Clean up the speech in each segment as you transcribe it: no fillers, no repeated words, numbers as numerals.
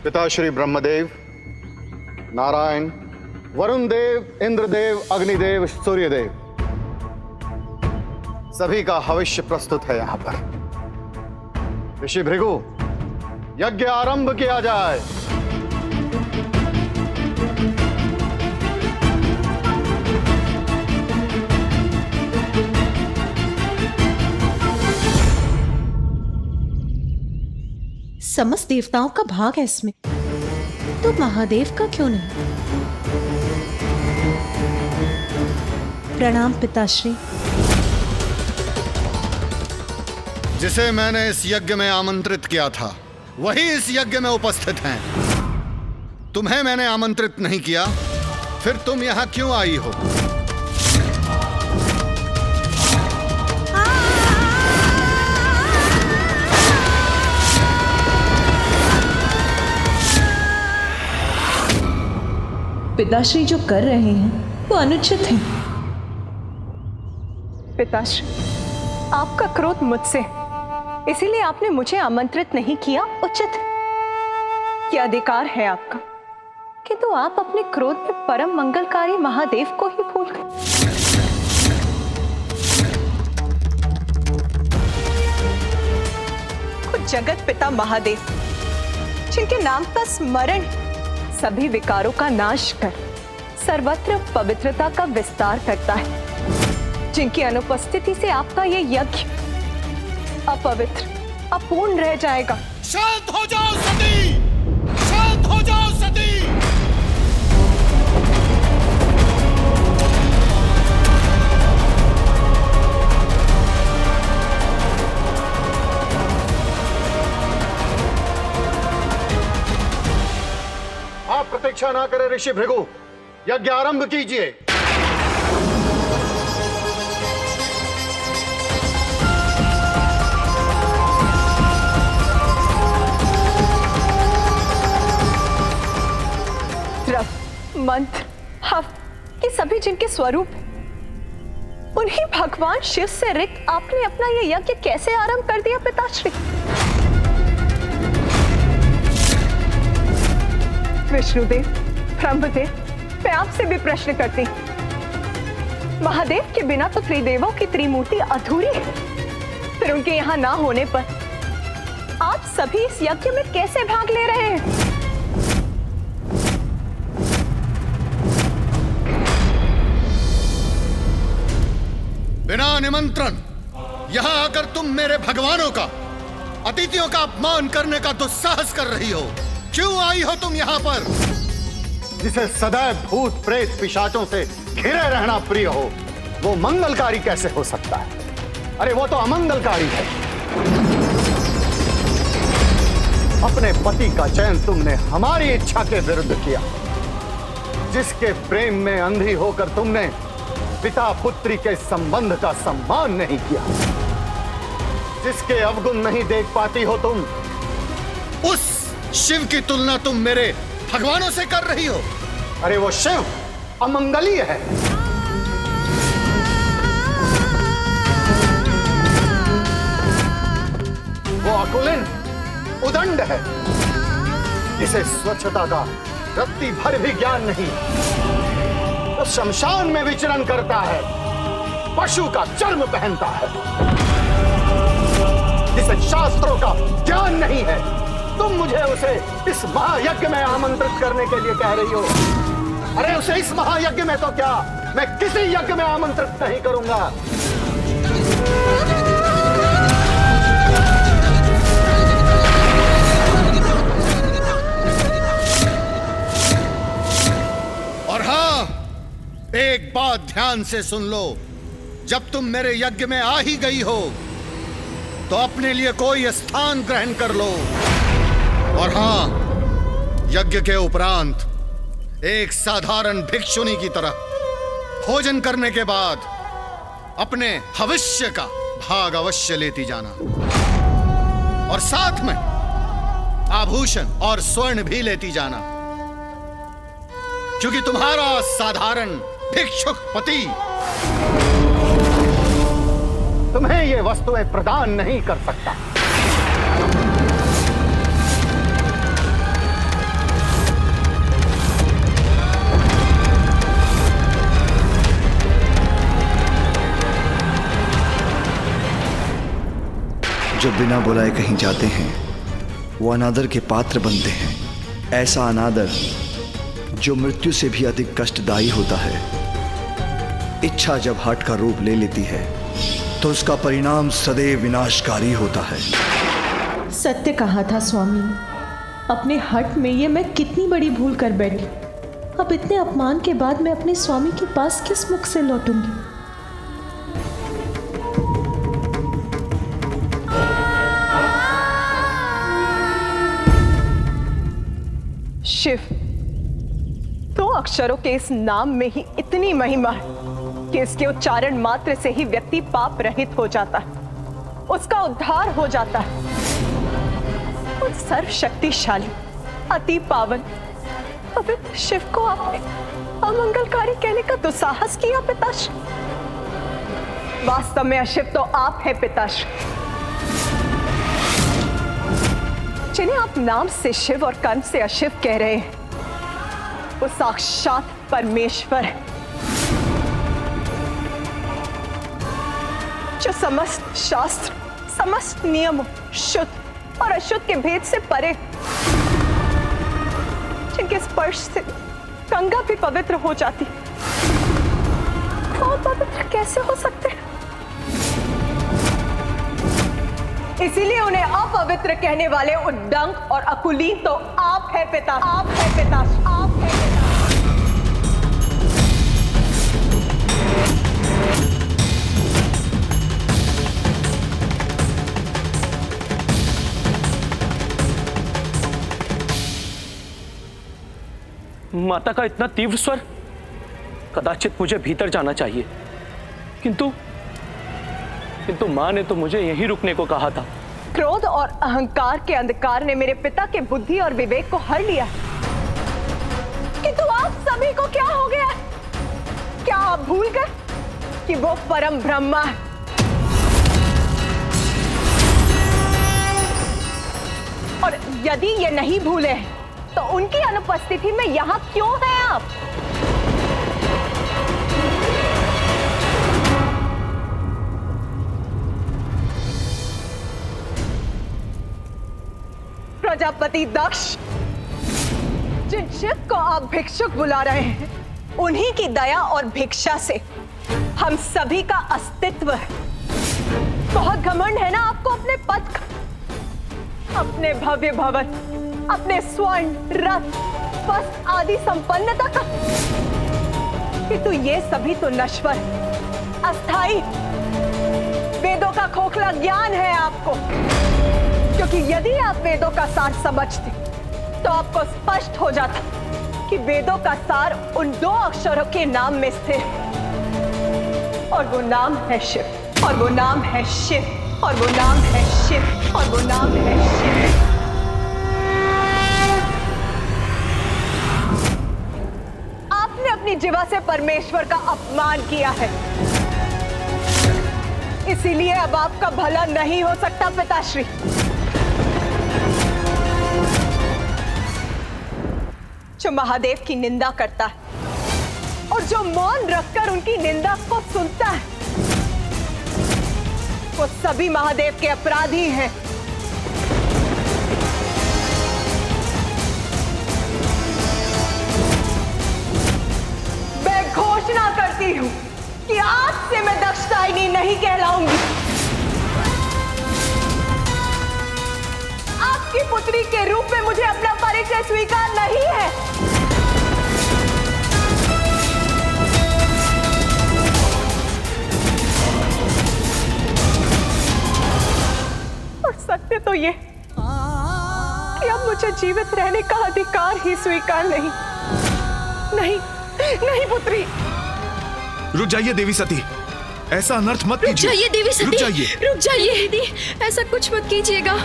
पिता श्री ब्रह्मदेव, नारायण, वरुण देव, इंद्रदेव, अग्निदेव, सूर्यदेव, सभी का हविष्य प्रस्तुत है यहां पर। ऋषि भृगु, यज्ञ आरंभ किया जाए। समस्त देवताओं का भाग है इसमें, तो महादेव का क्यों नहीं? प्रणाम पिताश्री। जिसे मैंने इस यज्ञ में आमंत्रित किया था वही इस यज्ञ में उपस्थित हैं। तुम्हें मैंने आमंत्रित नहीं किया, फिर तुम यहां क्यों आई हो? पिताश्री जो कर रहे हैं वो अनुचित है। पिताश्री, आपका क्रोध मुझसे, इसीलिए आपने मुझे आमंत्रित नहीं किया, उचित है। यह अधिकार है आपका, किंतु आप अपने क्रोध में परम मंगलकारी महादेव को ही भूल गए। खुद जगत पिता महादेव, जिनके नाम का स्मरण सभी विकारों का नाश कर सर्वत्र पवित्रता का विस्तार करता है, जिनकी अनुपस्थिति से आपका ये यज्ञ अपवित्र, अपूर्ण रह जाएगा। शांत हो जाओ सती! शांत हो जाओ सती! आप प्रतीक्षा ना करें ऋषि भृगु, यज्ञ आरंभ कीजिए। द्रव्य, मंत्र, हव, ये सभी जिनके स्वरूप हैं, उन्हीं भगवान शिव से रिक्त आपने अपना ये यज्ञ कैसे आरंभ कर दिया पिताश्री? विष्णुदेव, ब्रह्मदेव, मैं आपसे भी प्रश्न करती, महादेव के बिना तो त्रिदेवों की त्रिमूर्ति अधूरी है। फिर उनके यहाँ ना होने पर आप सभी इस यज्ञ में कैसे भाग ले रहे हैं? बिना निमंत्रण यहां आकर तुम मेरे भगवानों का, अतिथियों का अपमान करने का दुस्साहस कर रही हो। क्यों आई हो तुम यहाँ पर? जिसे सदैव भूत प्रेत पिशाचों से घिरे रहना प्रिय हो, वो मंगलकारी कैसे हो सकता है? अरे वो तो अमंगलकारी है। अपने पति का चयन तुमने हमारी इच्छा के विरुद्ध किया। जिसके प्रेम में अंधी होकर तुमने पिता पुत्री के संबंध का सम्मान नहीं किया, जिसके अवगुण नहीं देख पाती हो तुम, उस शिव की तुलना तुम मेरे भगवानों से कर रही हो। अरे वो शिव अमंगलीय है। वो अकुलिन, उदंड है, जिसे स्वच्छता का रत्ती भर भी ज्ञान नहीं। वो शमशान में विचरण करता है, पशु का चर्म पहनता है, जिसे शास्त्रों का ज्ञान नहीं है। तुम मुझे उसे इस महायज्ञ में आमंत्रित करने के लिए कह रही हो। अरे उसे इस महायज्ञ में तो क्या, मैं किसी यज्ञ में आमंत्रित नहीं करूंगा। और हां, एक बात ध्यान से सुन लो, जब तुम मेरे यज्ञ में आ ही गई हो तो अपने लिए कोई स्थान ग्रहण कर लो। और हां, यज्ञ के उपरांत एक साधारण भिक्षुनी की तरह भोजन करने के बाद अपने भविष्य का भाग अवश्य लेती जाना, और साथ में आभूषण और स्वर्ण भी लेती जाना, क्योंकि तुम्हारा साधारण भिक्षुक पति तुम्हें ये वस्तुएं प्रदान नहीं कर सकता। जो बिना बुलाए कहीं जाते हैं वो अनादर के पात्र बनते हैं। ऐसा अनादर जो मृत्यु से भी अधिक कष्टदायी होता है। इच्छा जब हठ का रूप ले लेती है तो उसका परिणाम सदैव विनाशकारी होता है। सत्य कहा था स्वामी ने। अपने हठ में ये मैं कितनी बड़ी भूल कर बैठी। अब इतने अपमान के बाद मैं अपने स्वामी के पास किस मुख से लौटूंगी। शिव, 2 अक्षरों के इस नाम में ही इतनी महिमा है कि इसके उच्चारण मात्र से ही व्यक्ति पाप रहित हो जाता है, उसका उद्धार हो जाता है। उन सर्वशक्तिशाली, अति पावन, पवित्र शिव को आपने अमंगलकारी कहने का दुस्साहस किया पिताश्री। वास्तव में अशिव तो आप हैं पिताश्री। जिन्हें आप नाम से शिव और कर्म से अशिव कह रहे हैं, वो साक्षात परमेश्वर है, जो समस्त शास्त्र, समस्त नियमों, शुद्ध और अशुद्ध के भेद से परे, जिनके स्पर्श से गंगा भी पवित्र हो जाती। वो पवित्र कैसे हो सकते हैं? इसीलिए उन्हें अपवित्र कहने वाले उद्दंड और अकुलीन तो आप है पिता, आप है पिता, आप है पिता। माता का इतना तीव्र स्वर, कदाचित मुझे भीतर जाना चाहिए, किंतु मां ने तो मुझे यहीं रुकने को कहा था। क्रोध और अहंकार के अंधकार ने मेरे पिता के बुद्धि और विवेक को हर लिया, किंतु आप सभी को क्या हो गया? क्या आप भूल गए कि वो परम ब्रह्मा है? और यदि ये नहीं भूले तो उनकी अनुपस्थिति में यहां क्यों हैं आप? प्रजापति दक्ष, जिन शिव को आप भिक्षुक बुला रहे हैं, उन्हीं की दया और भिक्षा से हम सभी का अस्तित्व है। बहुत घमंड है ना आपको अपने पद का, अपने भव्य भवन, अपने स्वर्ण, रथ, वस्त्र आदि संपन्नता का, किंतु ये सभी तो नश्वर, अस्थाई, वेदों का खोखला ज्ञान है आपको। क्योंकि यदि आप वेदों का सार समझते तो आपको स्पष्ट हो जाता कि वेदों का सार उन 2 अक्षरों के नाम में स्थिर है, और वो नाम है शिव, और वो नाम है शिव, और वो नाम है शिव, और वो नाम है शिव। आपने अपनी जीवा से परमेश्वर का अपमान किया है, इसीलिए अब आपका भला नहीं हो सकता पिताश्री। जो महादेव की निंदा करता है और जो मौन रखकर उनकी निंदा को सुनता है, वो सभी महादेव के अपराधी हैं। मैं घोषणा करती हूं कि आज से मैं दक्षदायिनी नहीं कहलाऊंगी। आपकी पुत्री के रूप में मुझे अपना परिचय स्वीकार नहीं है। और सत्य तो ये कि अब मुझे जीवित रहने का अधिकार ही स्वीकार नहीं। नहीं, नहीं पुत्री। रुक जाइए देवी सती, ऐसा अनर्थ मत कीजिए। रुक जाइए देवी सती, रुक जाइए, रुक जाइए दीदी, ऐसा कुछ मत कीजिएगा।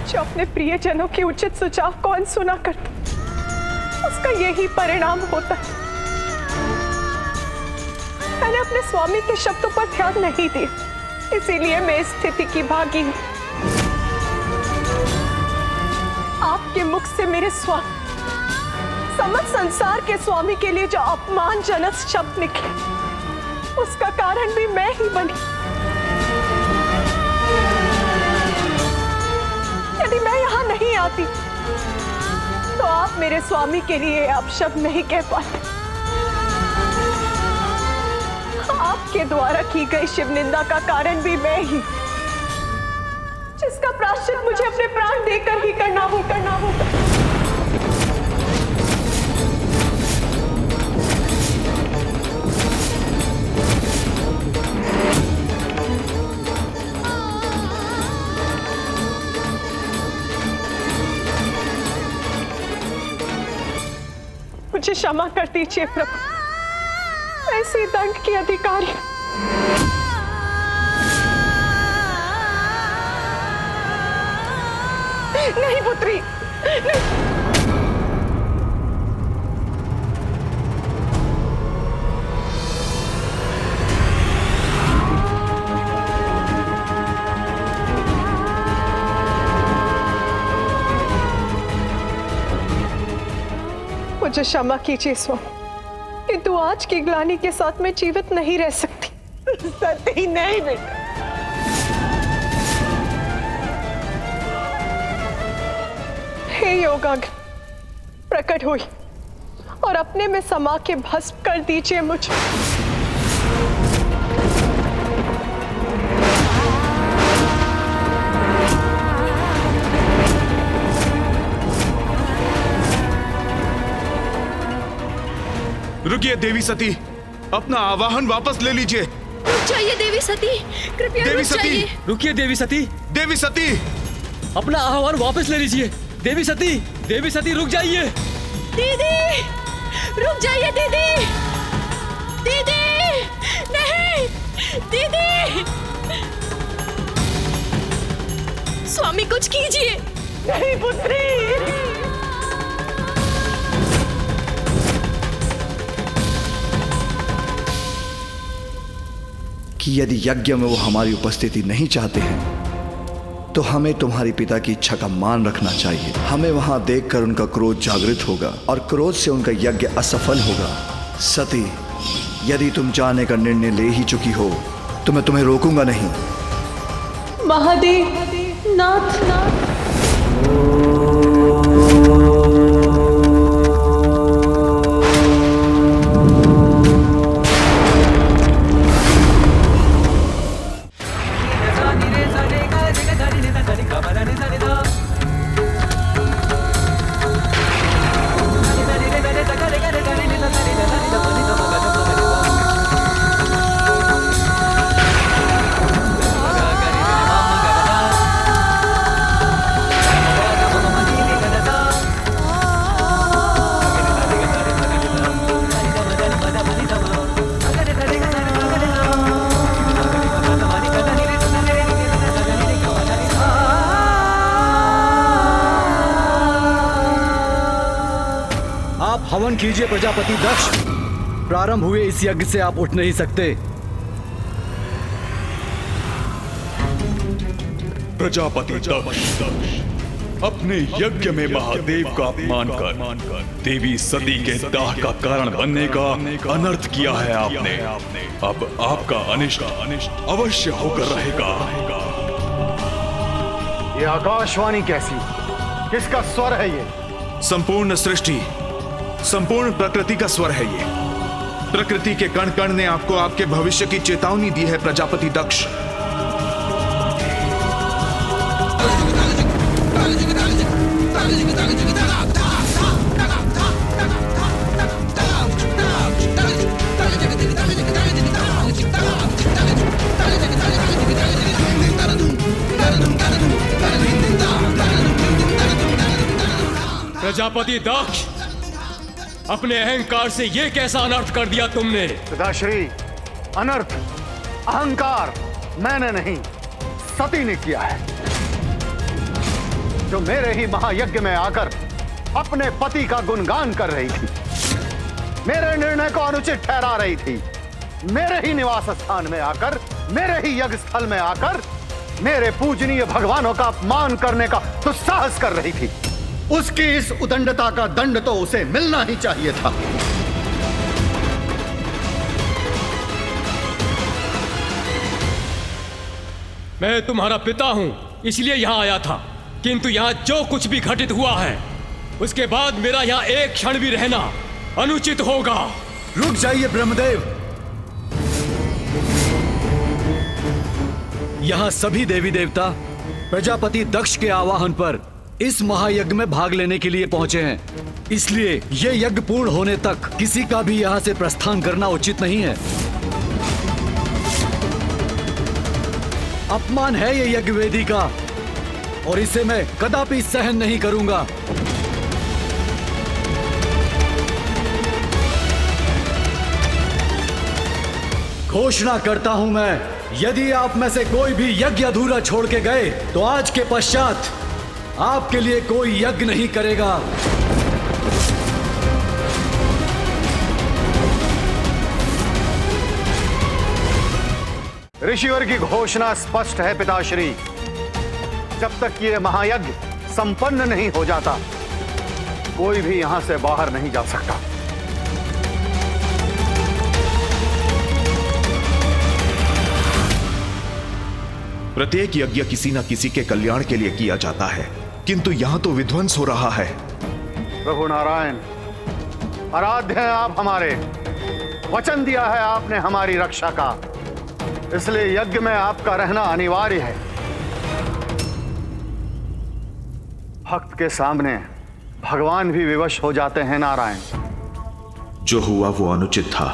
जो अपने प्रियजनों के उचित सुझाव कौन सुना करता, उसका यही परिणाम होता है। मैंने अपने स्वामी के शब्दों पर ध्यान नहीं दिया, इसीलिए मैं इस स्थिति की भागी हूं। आपके मुख से मेरे स्वामी, समस्त संसार के स्वामी के लिए जो अपमानजनक शब्द निकले, उसका कारण भी मैं ही बनी। यदि मैं यहां नहीं आती तो आप मेरे स्वामी के लिए अपशब्द नहीं कह पाते। आपके द्वारा की गई शिव निंदा का कारण भी मैं ही, जिसका प्रायश्चित मुझे अपने प्राण देकर ही करना होगा। मुझे क्षमा कर दीजिए प्रभु, ऐसे दंड के अधिकारी नहीं पुत्री, नहीं। मुझे क्षमा कीजिए स्वामी, किंतु आज की ग्लानि के साथ मैं जीवित नहीं रह सकती। सती नहीं बेटा। हे योगाग्नि, प्रकट हुई और अपने में समा के भस्म कर दीजिए मुझे। रुकिए देवी सती, अपना आवाहन वापस ले लीजिए। रुक जाइए देवी सती, कृपया देवी रुक सती, जाइए। रुकिए देवी सती, देवी सती, अपना आह्वान वापस ले लीजिए। देवी सती, देवी सती रुक जाइए। दीदी, रुक जाइए दीदी, दीदी, नहीं, दीदी, स्वामी कुछ कीजिए। नहीं पुत्री, कि यदि यज्ञ में वो हमारी उपस्थिति नहीं चाहते हैं तो हमें तुम्हारी पिता की इच्छा का मान रखना चाहिए। हमें वहां देखकर उनका क्रोध जागृत होगा और क्रोध से उनका यज्ञ असफल होगा। सती, यदि तुम जाने का निर्णय ले ही चुकी हो तो मैं तुम्हें रोकूंगा नहीं। महादेव, नाथ, नाथ। हवन कीजिए प्रजापति दक्ष। प्रारंभ हुए इस यज्ञ से आप उठ नहीं सकते। प्रजापति दक्ष, अपने यज्ञ में महादेव का अपमान कर देवी सती के दाह का कारण बनने का अनर्थ किया है आपने। अब आपका अनिष्ट अवश्य होकर रहेगा। ये आकाशवाणी कैसी, किसका स्वर है ये? संपूर्ण सृष्टि, संपूर्ण प्रकृति का स्वर है ये। प्रकृति के कण कण ने आपको आपके भविष्य की चेतावनी दी है प्रजापति दक्ष। प्रजापति दक्ष, अपने अहंकार से ये कैसा अनर्थ कर दिया तुमने? पिताश्री, अनर्थ अहंकार मैंने नहीं, सती ने किया है, जो मेरे ही महायज्ञ में आकर अपने पति का गुणगान कर रही थी, मेरे निर्णय को अनुचित ठहरा रही थी, मेरे ही निवास स्थान में आकर, मेरे ही यज्ञ स्थल में आकर मेरे पूजनीय भगवानों का अपमान करने का दुस्साहस कर रही थी। उसकी इस उदंडता का दंड तो उसे मिलना ही चाहिए था। मैं तुम्हारा पिता हूं, इसलिए यहाँ आया था। किंतु यहाँ जो कुछ भी घटित हुआ है, उसके बाद मेरा यहाँ एक क्षण भी रहना अनुचित होगा। रुक जाइए ब्रह्मदेव। यहाँ सभी देवी देवता प्रजापति दक्ष के आवाहन पर इस महायज्ञ में भाग लेने के लिए पहुंचे हैं। इसलिए ये यज्ञ पूर्ण होने तक किसी का भी यहाँ से प्रस्थान करना उचित नहीं है। अपमान है ये यज्ञ वेदी का, और इसे मैं कदापि सहन नहीं करूंगा। घोषणा करता हूं मैं, यदि आप में से कोई भी यज्ञ अधूरा छोड़ के गए तो आज के पश्चात आपके लिए कोई यज्ञ नहीं करेगा। ऋषिवर की घोषणा स्पष्ट है पिताश्री, जब तक ये महायज्ञ संपन्न नहीं हो जाता कोई भी यहां से बाहर नहीं जा सकता। प्रत्येक यज्ञ किसी न किसी के कल्याण के लिए किया जाता है, किंतु यहां तो विध्वंस हो रहा है। प्रभु नारायण, आराध्य हैं आप हमारे, वचन दिया है आपने हमारी रक्षा का, इसलिए यज्ञ में आपका रहना अनिवार्य है। भक्त के सामने भगवान भी विवश हो जाते हैं नारायण। जो हुआ वो अनुचित था,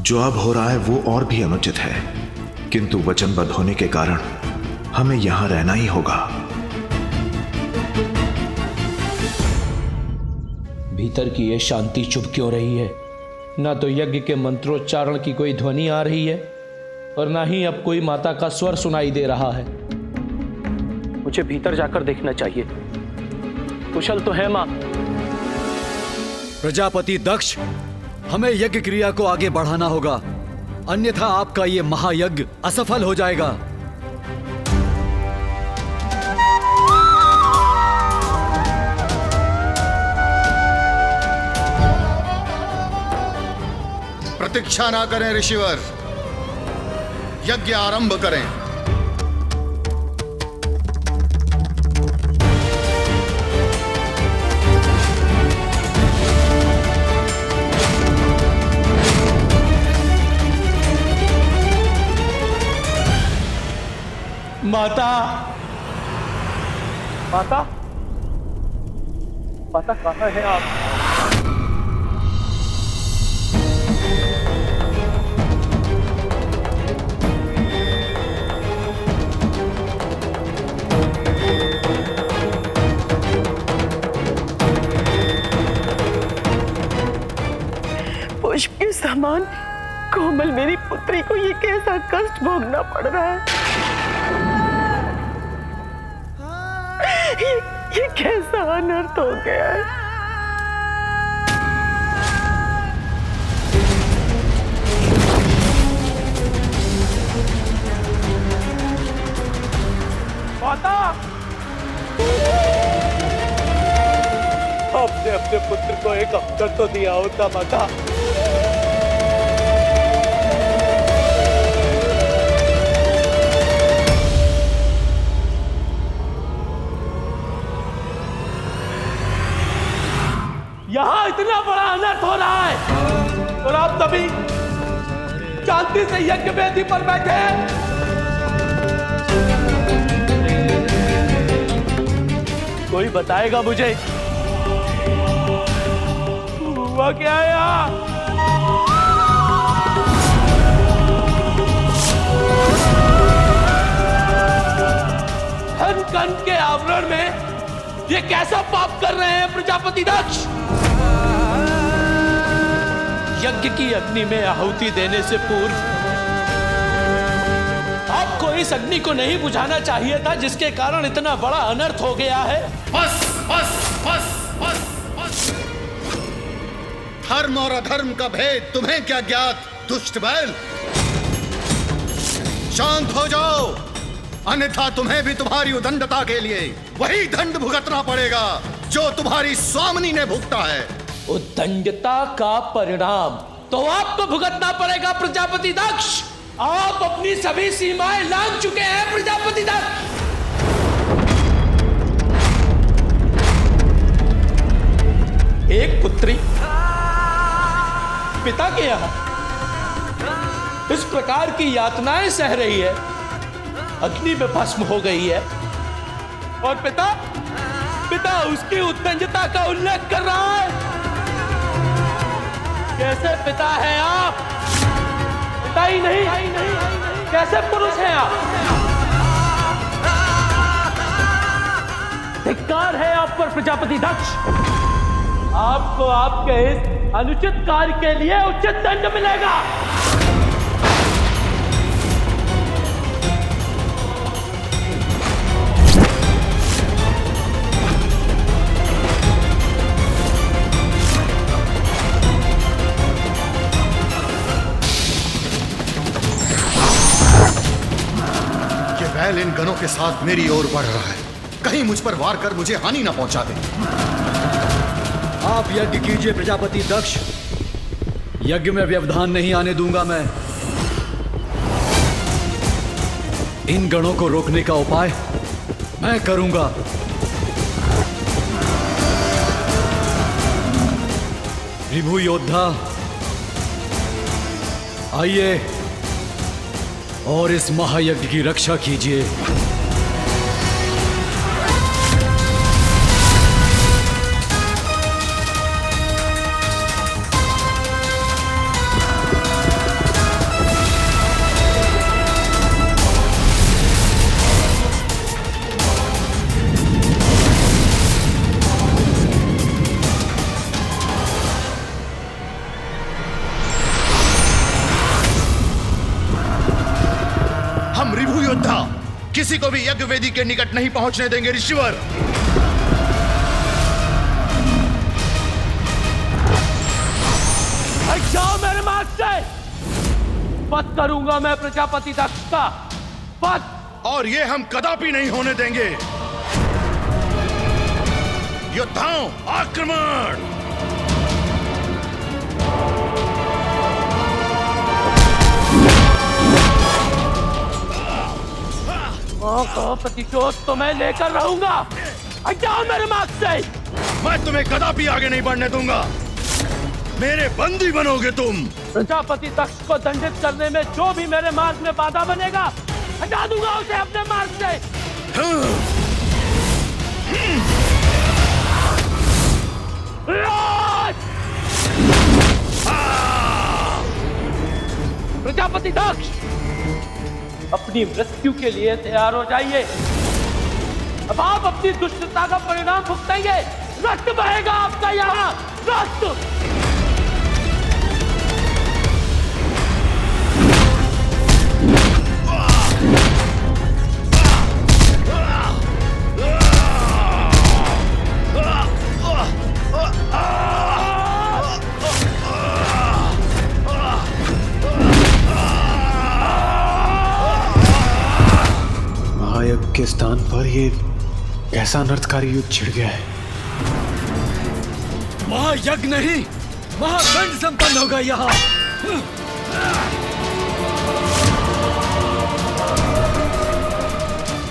जो अब हो रहा है वो और भी अनुचित है, किंतु वचनबद्ध होने के कारण हमें यहां रहना ही होगा। भीतर की ये शांति चुप क्यों रही है? ना तो यज्ञ के मंत्रोच्चारण की कोई ध्वनि आ रही है और ना ही अब कोई माता का स्वर सुनाई दे रहा है। मुझे भीतर जाकर देखना चाहिए। कुशल तो है मां। प्रजापति दक्ष, हमें यज्ञ क्रिया को आगे बढ़ाना होगा, अन्यथा आपका ये महायज्ञ असफल हो जाएगा। प्रतीक्षा ना करें ऋषिवर, यज्ञ आरंभ करें। माता, माता, माता कहाँ है आप? पुष्प के समान कोमल मेरी पुत्री को ये कैसा कष्ट भोगना पड़ रहा है। ये कैसा अनर्थ हो गया है। माता, आपने अपने पुत्र को एक अवसर तो दिया होता माता। यहाँ इतना बड़ा अनर्थ हो रहा है और आप तभी शांति से यज्ञ वेदी पर बैठे हैं। कोई बताएगा मुझे हुआ क्या है यहाँ? धन कन के आवरण में ये कैसा पाप कर रहे हैं प्रजापति दक्ष? यज्ञ की अग्नि में आहुति देने से पूर्व आपको इस अग्नि को नहीं बुझाना चाहिए था, जिसके कारण इतना बड़ा अनर्थ हो गया है। बस बस बस बस बस। धर्म और अधर्म का भेद तुम्हें क्या ज्ञात, दुष्ट बैल? शांत हो जाओ, अन्यथा तुम्हें भी तुम्हारी उदंडता के लिए वही दंड भुगतना पड़ेगा जो तुम्हारी स्वामिनी ने भुगता है। उद्दंडता का परिणाम तो आपको भुगतना पड़ेगा प्रजापति दक्ष। आप अपनी सभी सीमाएं लांघ चुके हैं प्रजापति दत्त। एक पुत्री पिता के यहां इस प्रकार की यातनाएं सह रही है, अग्नि में भस्म हो गई है, और पिता उसकी उत्तंजता का उल्लेख कर रहा है। कैसे पिता है आप? पिता ही नहीं, कैसे पुरुष हैं आप? धिक्कार है आप पर प्रजापति दक्ष। आपको आपके इस अनुचित कार्य के लिए उचित दंड मिलेगा। बैल इन गनों के साथ मेरी ओर बढ़ रहा है, कहीं मुझ पर वार कर मुझे हानि ना पहुंचा दे। आप यज्ञ कीजिए प्रजापति दक्ष, यज्ञ में व्यवधान नहीं आने दूंगा मैं। इन गणों को रोकने का उपाय मैं करूंगा। रिभु योद्धा आइए और इस महायज्ञ की रक्षा कीजिए। रिभु योद्धा किसी को भी यज्ञ वेदी के निकट नहीं पहुंचने देंगे ऋषिवर। जाओ मेरे मार्ग से। वध करूंगा मैं प्रजापति दक्ष का वध, और ये हम कदापि नहीं होने देंगे। योद्धाओं आक्रमण! का प्रतिशोध तो मैं लेकर रहूंगा। जाओ मेरे मार्ग से। मैं तुम्हें कदापि आगे नहीं बढ़ने दूंगा। मेरे बंदी बनोगे तुम। प्रजापति दक्ष को दंडित करने में जो भी मेरे मार्ग में बाधा बनेगा, हटा दूंगा उसे अपने मार्ग से। प्रजापति दक्ष, अपनी मृत्यु के लिए तैयार हो जाइए। अब आप अपनी दुष्टता का परिणाम भुगतेंगे। रक्त बहेगा आपका यहाँ, रक्त। महायज्ञ के स्थान पर ये कैसा अनर्थकारी युद्ध छिड़ गया है। महायज्ञ नहीं, महादंड संपन्न होगा यहाँ।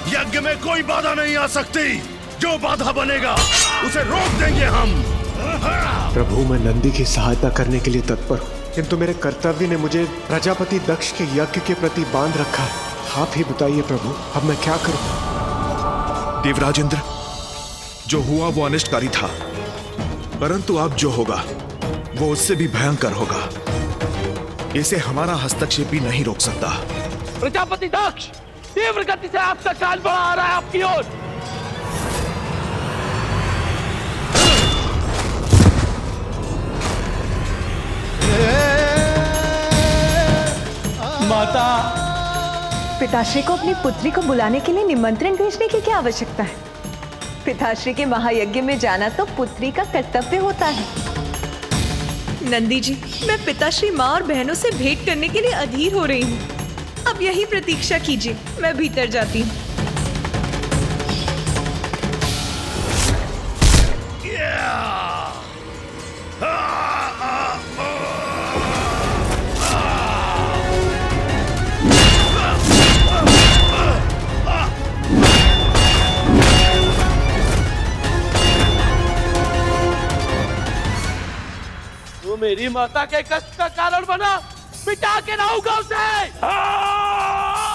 यज्ञ में कोई बाधा नहीं आ सकती। जो बाधा बनेगा उसे रोक देंगे हम। प्रभु, मैं नंदी की सहायता करने के लिए तत्पर हूँ, किंतु मेरे कर्तव्य ने मुझे प्रजापति दक्ष के यज्ञ के प्रति बांध रखा है। आप ही बताइए प्रभु, अब मैं क्या करूं? देवराजेंद्र, जो हुआ वो अनिष्टकारी था, परंतु अब जो होगा वो उससे भी भयंकर होगा। इसे हमारा हस्तक्षेप भी नहीं रोक सकता। प्रजापति दक्ष, तीव्र गति से आपका काल बढ़ा आ रहा है आपकी ओर। माता, पिताश्री को अपनी पुत्री को बुलाने के लिए निमंत्रण भेजने की क्या आवश्यकता है? पिताश्री के महायज्ञ में जाना तो पुत्री का कर्तव्य होता है। नंदी जी, मैं पिताश्री माँ और बहनों से भेंट करने के लिए अधीर हो रही हूँ। अब यही प्रतीक्षा कीजिए, मैं भीतर जाती हूँ। मेरी माता के कष्ट का कारण बना, मिटा के रहूंगा उसे।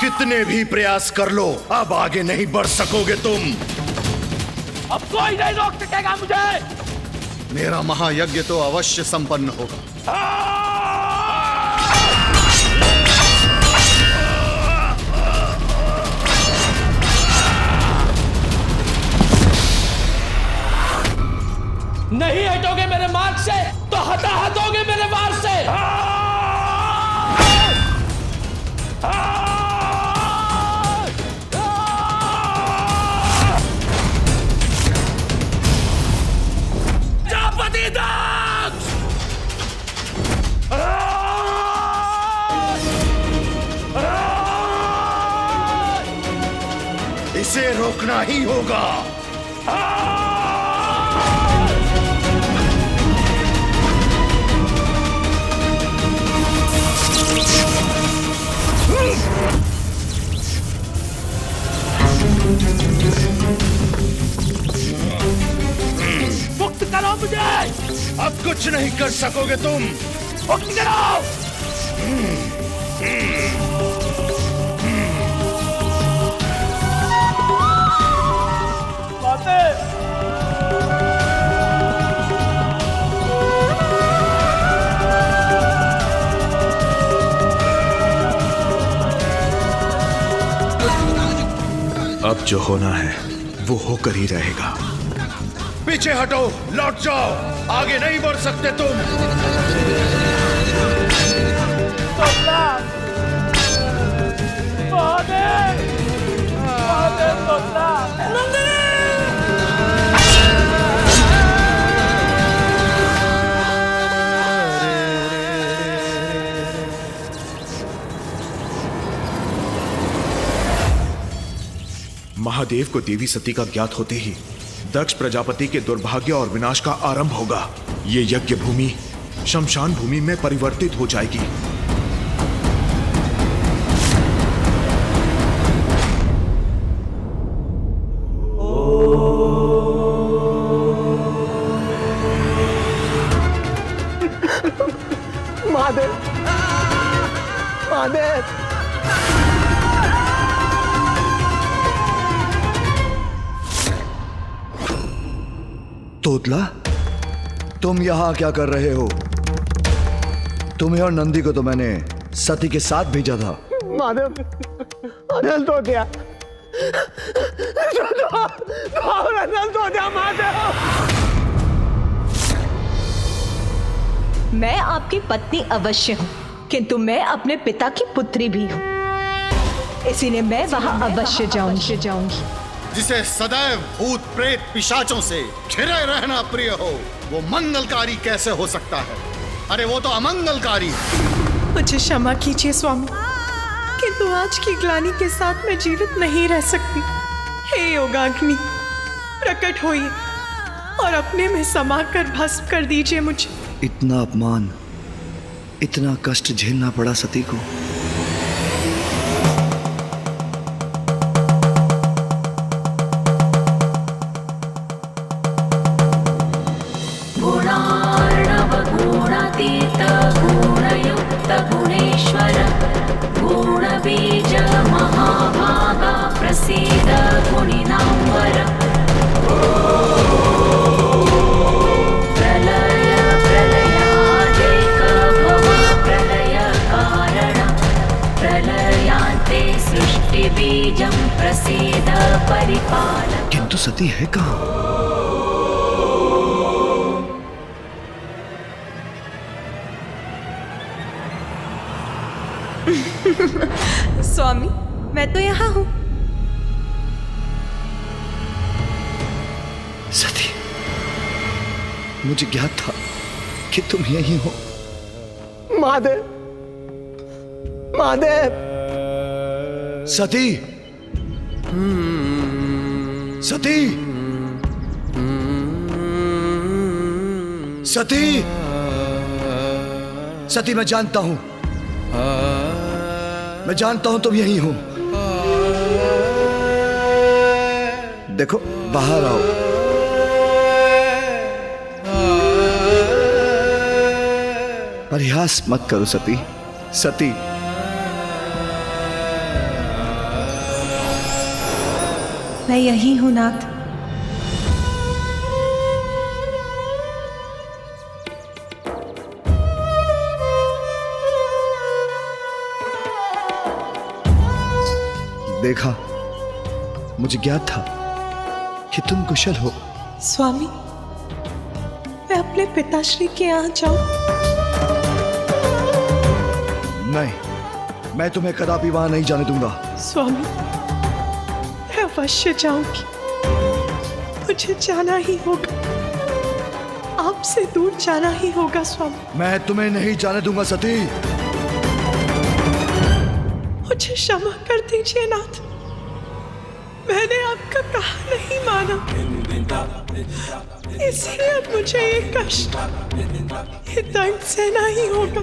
कितने भी प्रयास कर लो, अब आगे नहीं बढ़ सकोगे तुम। अब कोई नहीं रोक सकेगा मुझे। मेरा महायज्ञ तो अवश्य संपन्न होगा। नहीं हटोगे मेरे मार्ग से तो हताहत होगे मेरे वार से। प्रजापति दक्ष! इसे रोकना ही होगा। मुक्त करो मुझे। अब कुछ नहीं कर सकोगे तुम। मुक्त करो। अब जो होना है वो होकर ही रहेगा। पीछे हटो, लौट जाओ, आगे नहीं बढ़ सकते तुम। महादेव को देवी सती का ज्ञात होते ही दक्ष प्रजापति के दुर्भाग्य और विनाश का आरंभ होगा। ये यज्ञ भूमि शमशान भूमि में परिवर्तित हो जाएगी। महादेव, महादेव। तोतला, तुम यहां क्या कर रहे हो? तुम्हें और नंदी को तो मैंने सती के साथ भेजा था। महादेव, अनंत हो गया, अनंत हो गया महादेव। मैं आपकी पत्नी अवश्य हूँ, किंतु मैं अपने पिता की पुत्री भी हूँ, इसीलिए मैं वहां अवश्य जाऊंगी। जिसे सदैव भूत प्रेत पिशाचों से घिरे रहना प्रिय हो, वो मंगलकारी कैसे हो सकता है? अरे वो तो अमंगलकारी है। मुझे क्षमा कीजिए स्वामी, किंतु आज की ग्लानि के साथ मैं जीवित नहीं रह सकती। हे योगाग्नि, प्रकट होइए और अपने में समाकर भस्म कर दीजिए मुझे। इतना अपमान, इतना कष्ट झेलना पड़ा सती को। गुणेश्वर गुणबीज महाभागा प्रसीद गुणिनांवर। प्रलय प्रलयादेक भव प्रलय कारण प्रलयांते सृष्टि बीजं प्रसीद परिपाल। किंतु सती है कहाँ? स्वामी, मैं तो यहाँ हूँ। सती, मुझे ज्ञात था कि तुम यही हो। महादेव, महादेव। सती, सती, सती, सती, मैं जानता हूं, मैं जानता हूं तुम यही हो। देखो, बाहर आओ। परिहास मत करो सती। सती, मैं यही हूं नाथ। देखा, मुझे ज्ञात था कि तुम कुशल हो। स्वामी, मैं अपने पिताश्री के यहाँ जाऊं? नहीं, मैं तुम्हें कदापि वहां नहीं जाने दूंगा। स्वामी, मैं अवश्य जाऊंगी। मुझे जाना ही होगा, आपसे दूर जाना ही होगा स्वामी। मैं तुम्हें नहीं जाने दूंगा सती। मुझे क्षमा कर दीजिए नाथ, मैंने आपका कहा नहीं माना, इसलिए अब मुझे ये कष्ट, ये दर्द सहना ही होगा।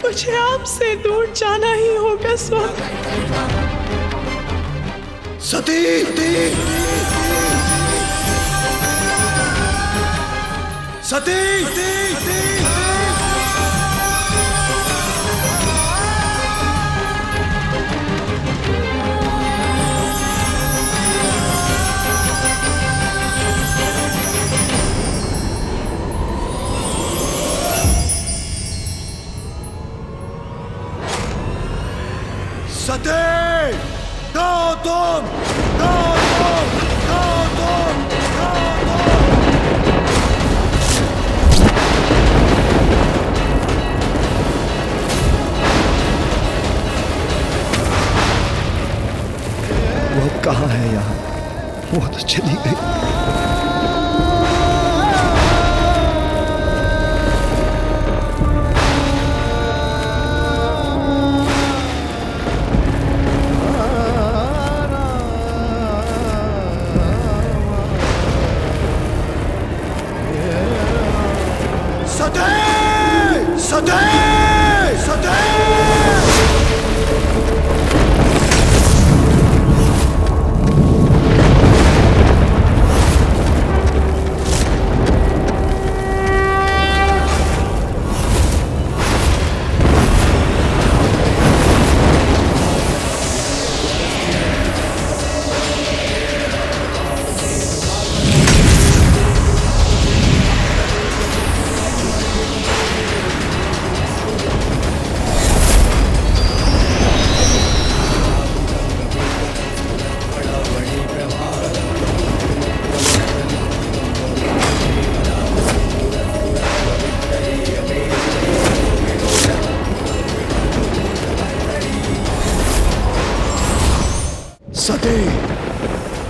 मुझे आपसे दूर जाना ही होगा स्वामी। सती, सती, सती, गाओ तुम, गाओ तुम, गाओ तुम, गाओ तुम। वो अब कहाँ है यहाँ? वो तो चली गई।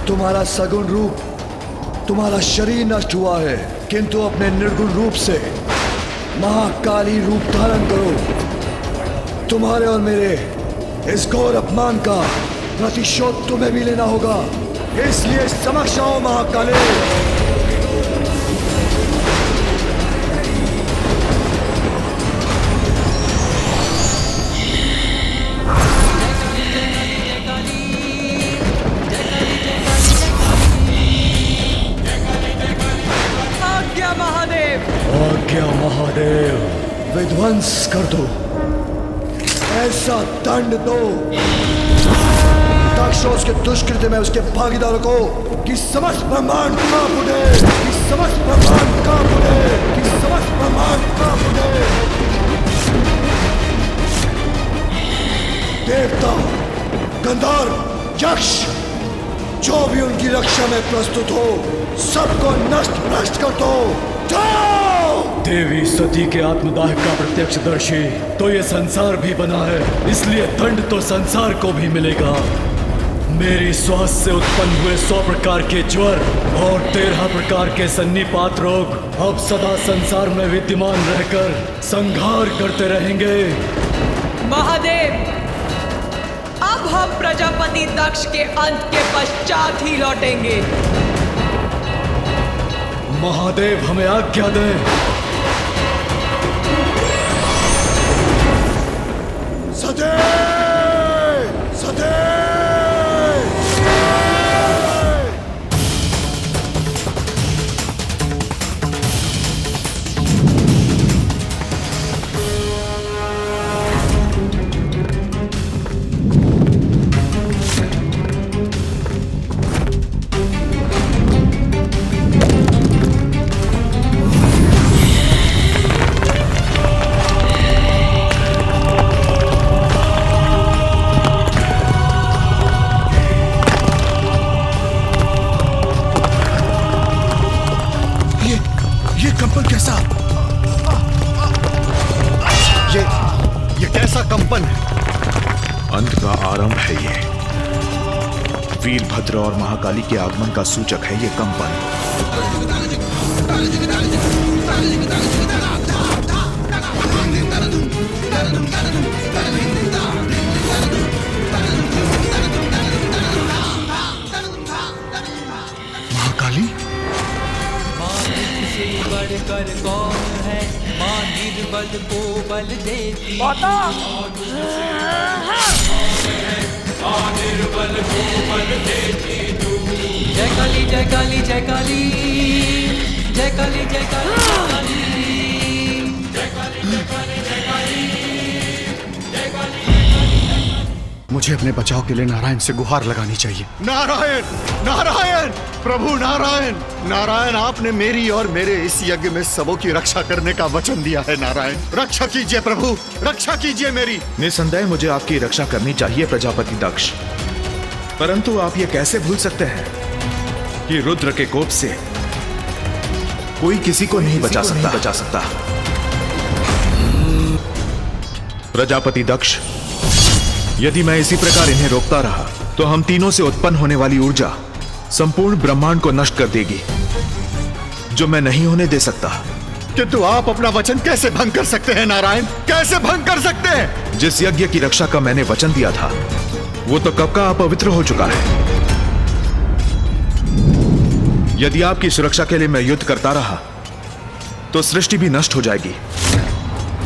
तुम्हारा सगुण रूप, तुम्हारा शरीर नष्ट हुआ है, किंतु अपने निर्गुण रूप से महाकाली रूप धारण करो। तुम्हारे और मेरे इस घोर अपमान का प्रतिशोध तुम्हें भी लेना होगा, इसलिए समक्ष आओ महाकाली। महादेव, विध्वंस कर दो, ऐसा दंड दो दक्ष और उसके दुष्कृत्य में उसके भागीदारों को कि समस्त ब्रह्मांड कांप उठे, कि समस्त ब्रह्मांड कांप उठे, कि समस्त ब्रह्मांड कांप उठे। देवता, गंधर्व, यक्ष, जो भी उनकी रक्षा में प्रस्तुत हो, सबको नष्ट भ्रष्ट कर दो। देवी सती के आत्मदाह का प्रत्यक्षदर्शी तो ये संसार भी बना है, इसलिए दंड तो संसार को भी मिलेगा। मेरी श्वास से उत्पन्न हुए 100 प्रकार के ज्वर और 13 प्रकार के सन्निपात रोग अब सदा संसार में विद्यमान रहकर संहार करते रहेंगे। महादेव, अब हम प्रजापति दक्ष के अंत के पश्चात ही लौटेंगे। महादेव, हमें आज्ञा दें। आरंभ है ये। वीरभद्र और महाकाली के आगमन का सूचक है ये कंपन। महाकाली? से बढ़कर कौन है? माँ निर्बल को बल देती, निर्बल को बल देती तू। जय काली जय काली जय काली जय काली जय काली जय काली जय काली जय काली जय काली जय काली। मुझे अपने बचाव के लिए नारायण से गुहार लगानी चाहिए। नारायण, नारायण, प्रभु नारायण, नारायण, आपने मेरी और मेरे इस यज्ञ में सबों की रक्षा करने का वचन दिया है। नारायण, रक्षा कीजिए प्रभु, रक्षा कीजिए मेरी। निसंदेह मुझे आपकी रक्षा करनी चाहिए प्रजापति दक्ष, परंतु आप ये कैसे भूल सकते हैं कि रुद्र के कोप से कोई किसी को नहीं बचा सकता। प्रजापति दक्ष, यदि मैं इसी प्रकार इन्हें रोकता रहा तो हम तीनों से उत्पन्न होने वाली ऊर्जा संपूर्ण ब्रह्मांड को नष्ट कर देगी, जो मैं नहीं होने दे सकता। किंतु आप अपना वचन कैसे भंग कर सकते हैं नारायण, कैसे भंग कर सकते हैं? जिस यज्ञ की रक्षा का मैंने वचन दिया था वो तो कब का अपवित्र हो चुका है। यदि आपकी सुरक्षा के लिए मैं युद्ध करता रहा तो सृष्टि भी नष्ट हो जाएगी।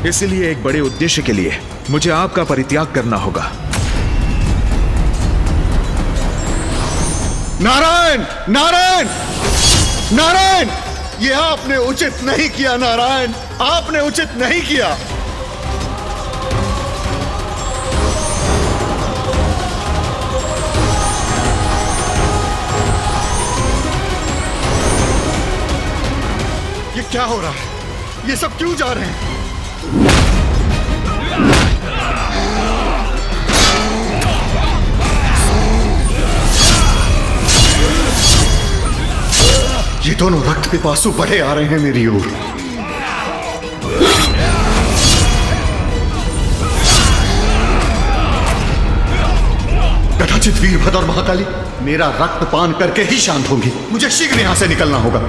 इसलिए एक बड़े उद्देश्य के लिए मुझे आपका परित्याग करना होगा। नारायण, नारायण, नारायण, ये आपने उचित नहीं किया। नारायण, आपने उचित नहीं किया। ये क्या हो रहा है? ये सब क्यों जा रहे हैं? ये दोनों रक्त पिपासु बढ़े आ रहे हैं मेरी ओर। कदाचित वीरभद्र और महाकाली मेरा रक्त पान करके ही शांत होंगी। मुझे शीघ्र यहां से निकलना होगा।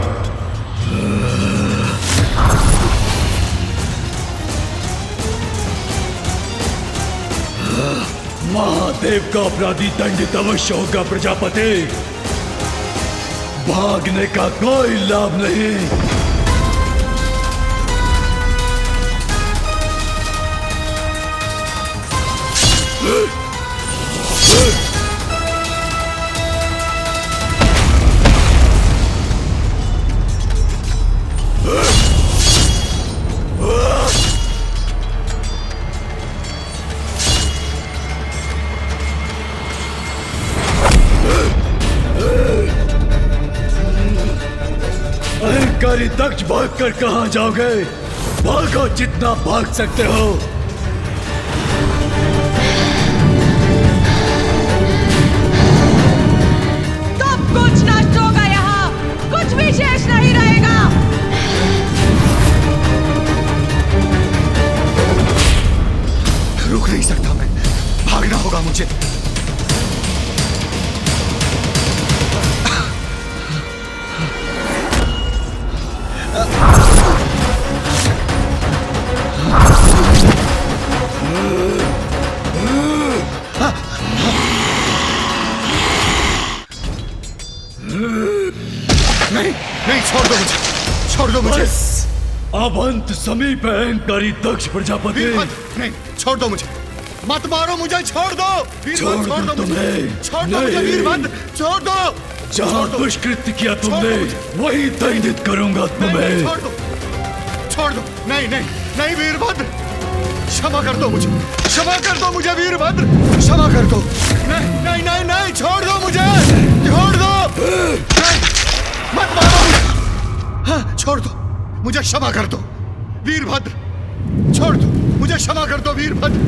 महादेव का अपराधी दंडित अवश्य होगा प्रजापति। भागने का कोई लाभ नहीं। अहंकारी दक्ष, भागकर कहां जाओगे? भागो जितना भाग सकते हो। सब कुछ नष्ट होगा, यहाँ कुछ भी शेष नहीं रहेगा। रुक नहीं सकता मैं, भागना होगा मुझे। नहीं, नहीं, छोड़ दो मुझे, छोड़ दो मुझे। अब अंत समीप है अहंकारी दक्ष प्रजापति। नहीं, छोड़ दो मुझे, मत मारो मुझे, छोड़ दो। छोड़ दो तुम्हें, छोड़ दो मुझे वीरभद्र, छोड़ दो। जहाँ दुष्कृत्य किया तुमने वही दंडित करूंगा तुम्हें। छोड़ दो, छोड़ दो। नहीं, नहीं, नहीं वीरभद्र, क्षमा कर दो मुझे, क्षमा कर दो मुझे वीरभद्र, क्षमा कर दो। नहीं, नहीं, नहीं, नहीं, छोड़ दो मुझे, छोड़ दो। नहीं, मत मारो मुझे। हाँ, छोड़ दो मुझे, क्षमा कर दो वीरभद्र, छोड़ दो मुझे, क्षमा कर दो वीरभद्र,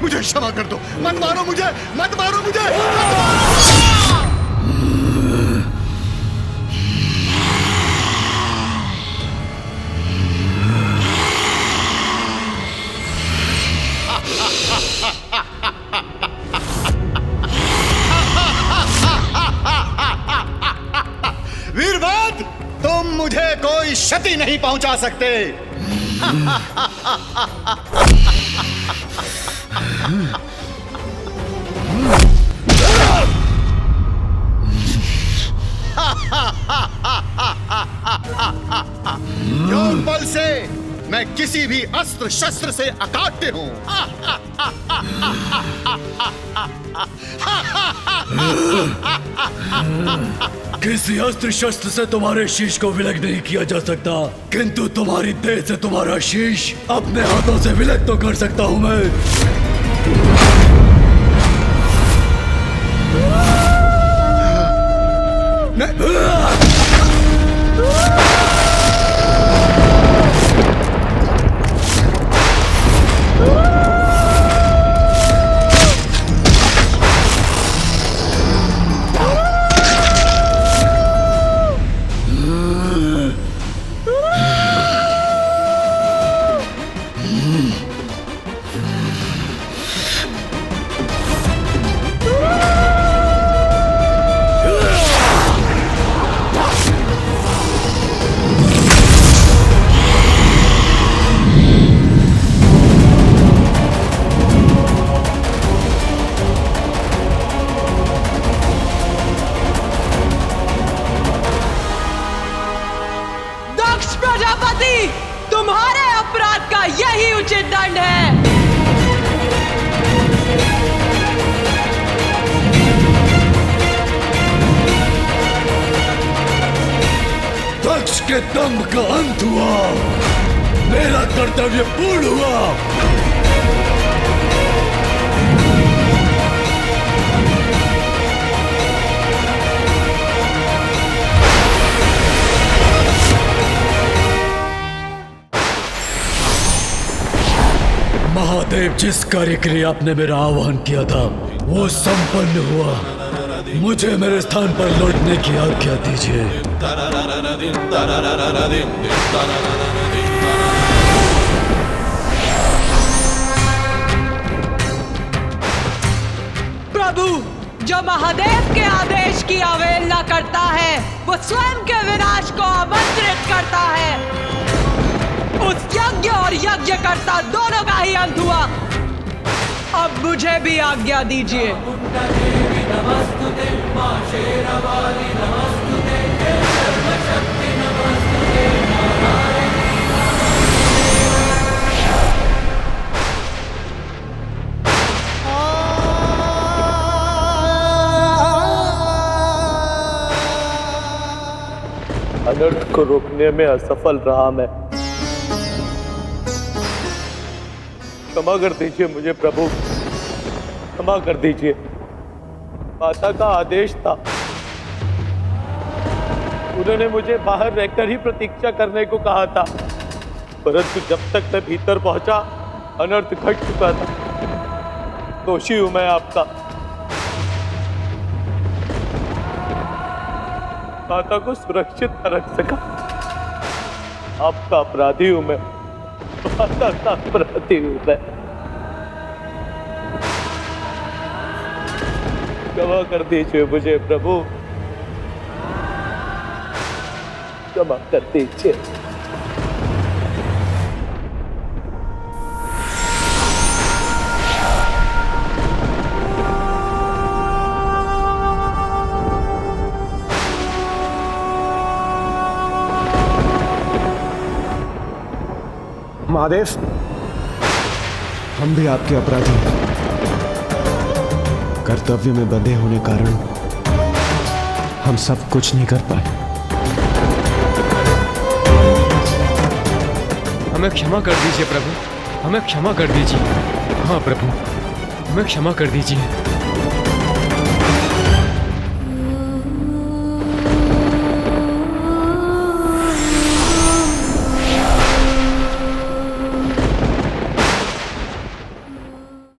मुझे क्षमा कर दो। मत मारो मुझे, मत मारो मुझे, मत मारो। कोई क्षति नहीं पहुंचा सकते। योग बल से मैं किसी भी अस्त्र शस्त्र से अकाट्य हूं। किसी अस्त्र शस्त्र से तुम्हारे शीश को विलग नहीं किया जा सकता, किंतु तुम्हारी देह से तुम्हारा शीश अपने हाथों से विलग तो कर सकता हूं मैं। तुम्हारे अपराध का यही उचित दंड है। दक्ष के दंभ का अंत हुआ, मेरा कर्तव्य पूर्ण हुआ। महादेव, जिस कार्य के लिए आपने मेरा आह्वान किया था वो संपन्न हुआ। मुझे मेरे स्थान पर लौटने की आज्ञा दीजिए। प्रभु, जो महादेव के आदेश की अवहेलना करता है वो स्वयं के विनाश को आमंत्रित करता है। उस यज्ञ और यज्ञकर्ता दोनों का ही अंत हुआ। अब मुझे भी आज्ञा दीजिए। अनर्थ को रोकने में असफल रहा मैं। क्षमा कर दीजिए मुझे प्रभु, क्षमा कर दीजिए। माता का आदेश था, उन्होंने मुझे बाहर रहकर ही प्रतीक्षा करने को कहा था, परंतु जब तक मैं भीतर पहुंचा अनर्थ घट चुका था। दोषी हूं मैं आपका। माता को सुरक्षित न रख सका, आपका अपराधी हूं मैं। माता का अपराधी हूं मैं। क्षमा कर दीजिए मुझे प्रभु, क्षमा कर दीजिए। महादेव, हम भी आपके अपराधी हैं। कर्तव्य में बंधे होने कारण हम सब कुछ नहीं कर पाए। हमें क्षमा कर दीजिए प्रभु, हमें क्षमा कर दीजिए। हाँ प्रभु, हमें क्षमा कर दीजिए।